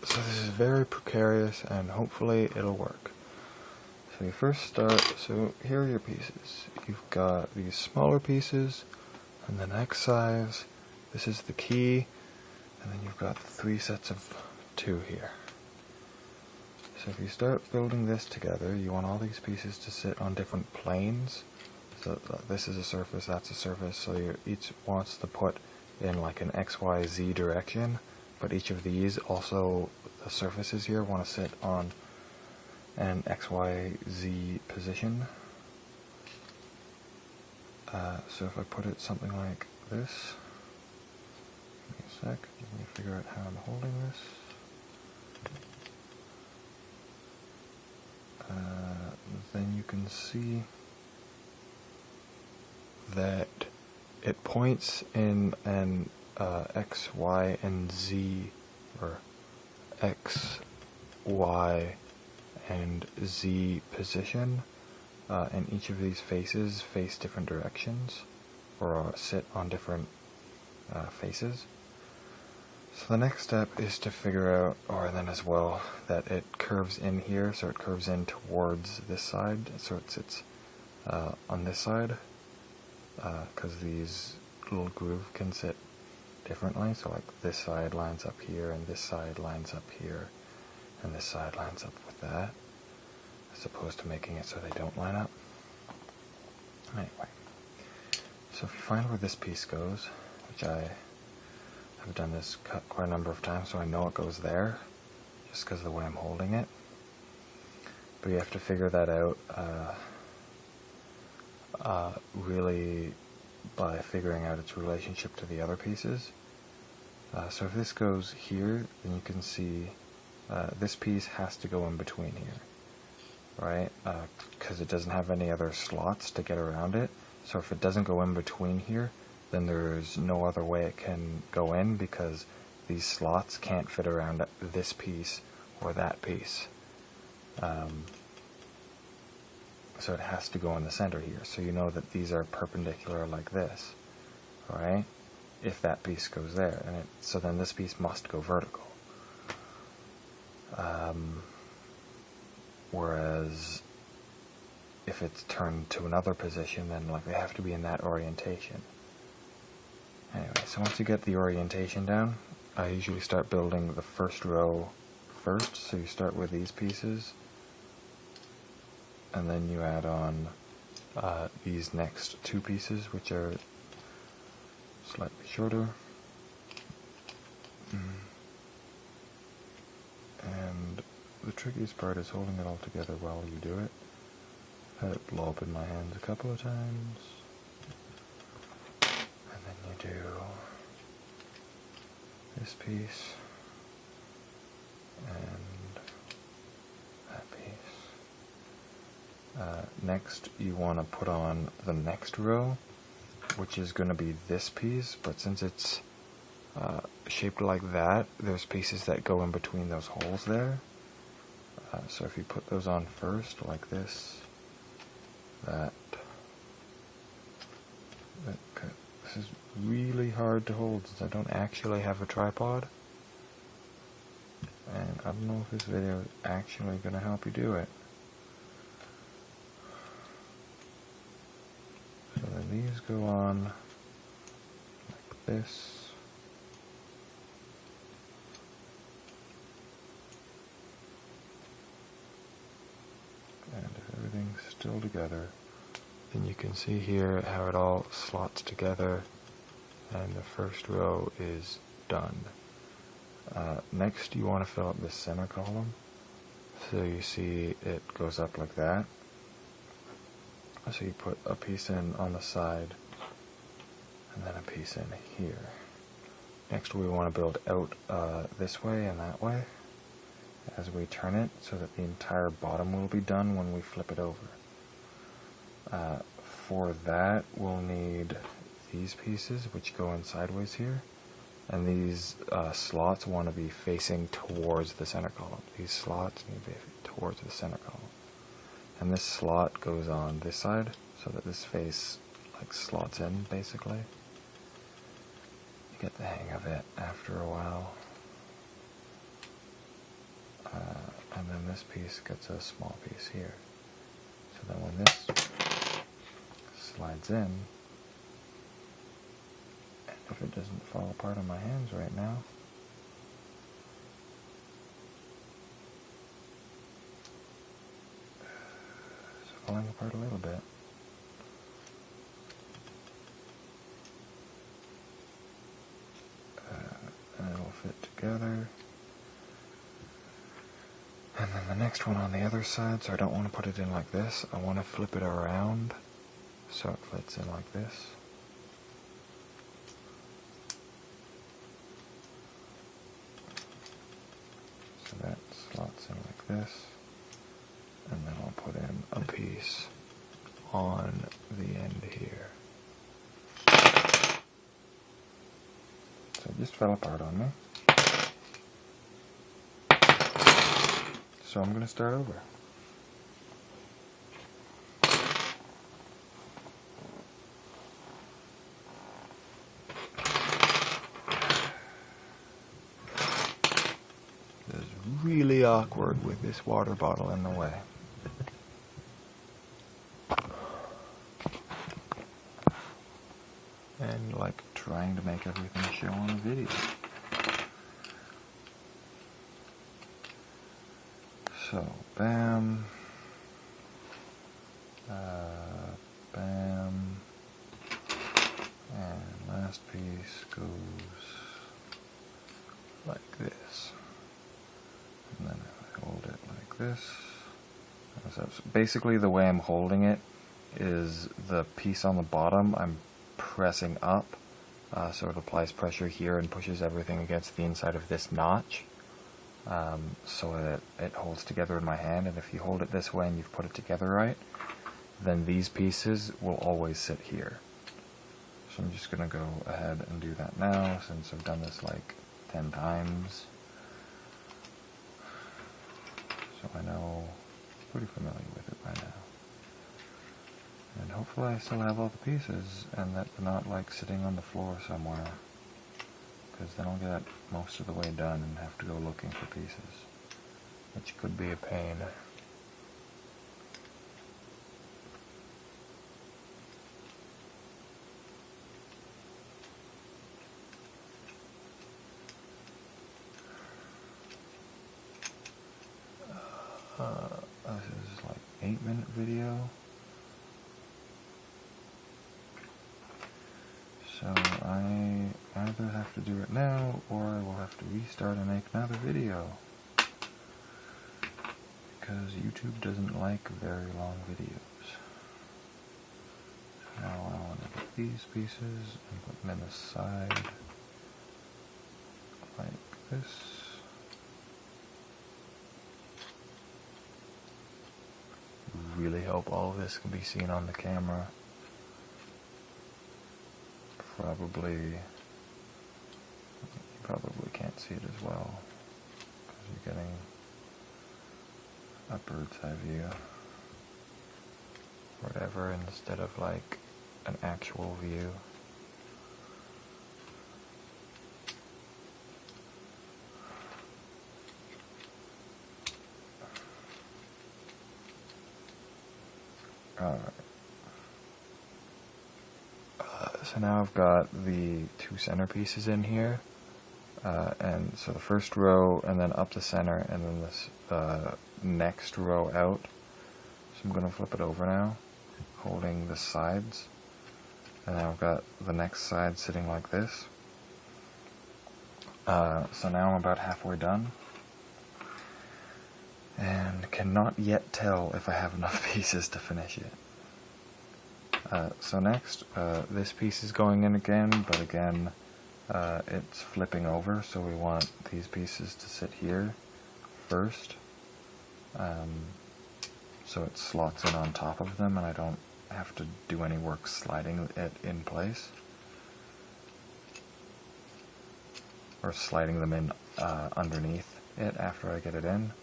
So this is very precarious, and hopefully it'll work. So you first start, so here are your pieces. You've got these smaller pieces, and the next size, this is the key, and then you've got 3 sets of 2 here. So if you start building this together, you want all these pieces to sit on different planes. So this is a surface, that's a surface, so each wants to put in like an X, Y, Z direction, but each of these also, the surfaces here, want to sit on an X, Y, Z position. So if I put it something like this, give me a sec, let me figure out how I'm holding this. Then you can see that it points in an X, Y, and Z, or X, Y, and Z position, and each of these faces face different directions, or sit on different faces. So the next step is to figure out, or then as well, that it curves in here, so it curves in towards this side, so it sits on this side, because these little grooves can sit differently, so like this side lines up here, and this side lines up here, and this side lines up with that, as opposed to making it so they don't line up. Anyway, so if you find where this piece goes, which I've done this quite a number of times, so I know it goes there, just because of the way I'm holding it. But you have to figure that out really by figuring out its relationship to the other pieces. So if this goes here, then you can see this piece has to go in between here, right? Because it doesn't have any other slots to get around it. So if it doesn't go in between here, then there's no other way it can go in, because these slots can't fit around this piece or that piece. So it has to go in the center here. So you know that these are perpendicular like this, right? If that piece goes there, and so then this piece must go vertical. Whereas if it's turned to another position, then like they have to be in that orientation. Anyway, so once you get the orientation down, I usually start building the first row first. So you start with these pieces, and then you add on these next 2 pieces, which are slightly shorter. And the trickiest part is holding it all together while you do it. I've had it blow up in my hands a couple of times. And then you do this piece and that piece. Next, you want to put on the next row, which is going to be this piece, but since it's shaped like that, there's pieces that go in between those holes there. So if you put those on first, like this, this is really hard to hold since I don't actually have a tripod, and I don't know if this video is actually going to help you do it. So then these go on like this. And if everything's still together, then you can see here how it all slots together, and the first row is done. Next, you want to fill up this center column. So you see it goes up like that. So you put a piece in on the side, and then a piece in here. Next, we want to build out this way and that way as we turn it, so that the entire bottom will be done when we flip it over. For that, we'll need these pieces, which go in sideways here, and these slots want to be facing towards the center column. These slots need to be towards the center column. And this slot goes on this side, so that this face like slots in, basically. You get the hang of it after a while. and then this piece gets a small piece here. So then when this slides in, and if it doesn't fall apart on my hands right now, it's falling apart a little bit. And it'll fit together. And then the next one on the other side, so I don't want to put it in like this, I want to flip it around so it fits in like this. So that slots in like this, and then I'll put in a piece on the end here. So it just fell apart on me. So I'm going to start over. This is really awkward with this water bottle in the way. And like trying to make everything show on the video. So, bam, bam, and last piece goes like this. And then I hold it like this. So basically the way I'm holding it is the piece on the bottom I'm pressing up, so it applies pressure here and pushes everything against the inside of this notch. So that it holds together in my hand, and if you hold it this way and you've put it together right, then these pieces will always sit here. So I'm just going to go ahead and do that now, since I've done this like 10 times. So I know, pretty familiar with it by now. And hopefully I still have all the pieces, and that they're not like sitting on the floor somewhere. Because then I'll get most of the way done and have to go looking for pieces, which could be a pain. This is like 8-minute video. So I either have to do it now, or I will have to restart and make another video. Because YouTube doesn't like very long videos. So now I want to get these pieces and put them in the side, like this. Really hope all of this can be seen on the camera. You probably can't see it as well, because you're getting a bird's eye view, whatever, instead of like an actual view. Alright. So now I've got the two centerpieces in here, and so the first row, and then up the center, and then this next row out. So I'm going to flip it over now, holding the sides, and now I've got the next side sitting like this. So now I'm about halfway done, and cannot yet tell if I have enough pieces to finish it. So next, this piece is going in again, but again, it's flipping over, so we want these pieces to sit here first, so it slots in on top of them, and I don't have to do any work sliding it in place, or sliding them in underneath it after I get it in.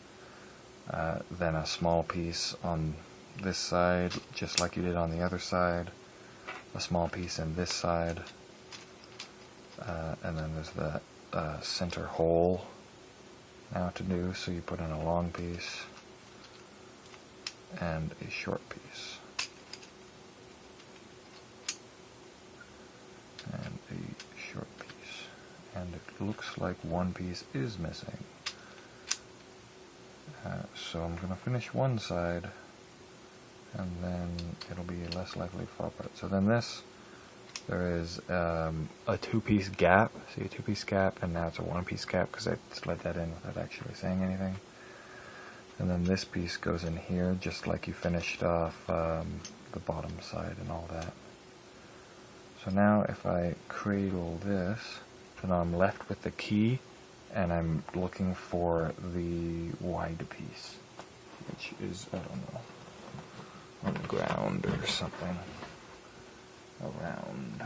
Then a small piece on this side, just like you did on the other side, a small piece in this side, and then there's the center hole now to do, so you put in a long piece and a short piece. And a short piece. And it looks like one piece is missing. So I'm going to finish one side, and then it'll be less likely to fall apart. So then this, there is a two-piece gap. See a two-piece gap, and now it's a one-piece gap because I slid that in without actually saying anything. And then this piece goes in here, just like you finished off the bottom side and all that. So now if I cradle this, so now I'm left with the key, and I'm looking for the wide piece, which is, I don't know, on the ground or something around.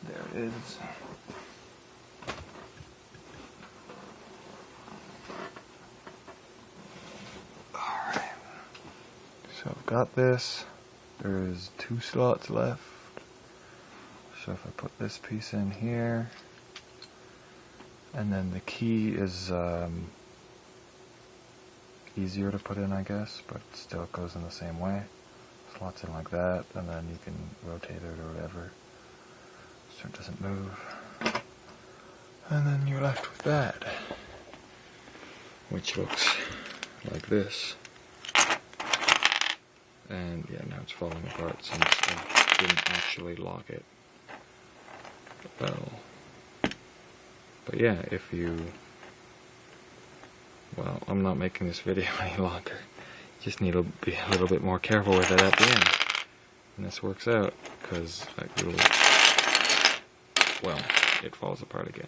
There it is. Alright. So I've got this. There's 2 slots left. So if I put this piece in here, and then the key is easier to put in, I guess, but still it goes in the same way. Slots in like that, and then you can rotate it or whatever, so it doesn't move. And then you're left with that, which looks like this. And yeah, now it's falling apart since I didn't actually lock it well. But yeah, if you, well, I'm not making this video any longer. You just need to be a little bit more careful with it at the end. And this works out, because well, it falls apart again.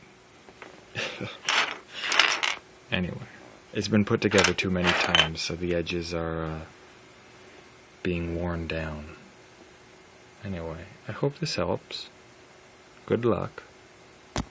Anyway, it's been put together too many times, so the edges are being worn down. Anyway, I hope this helps. Good luck.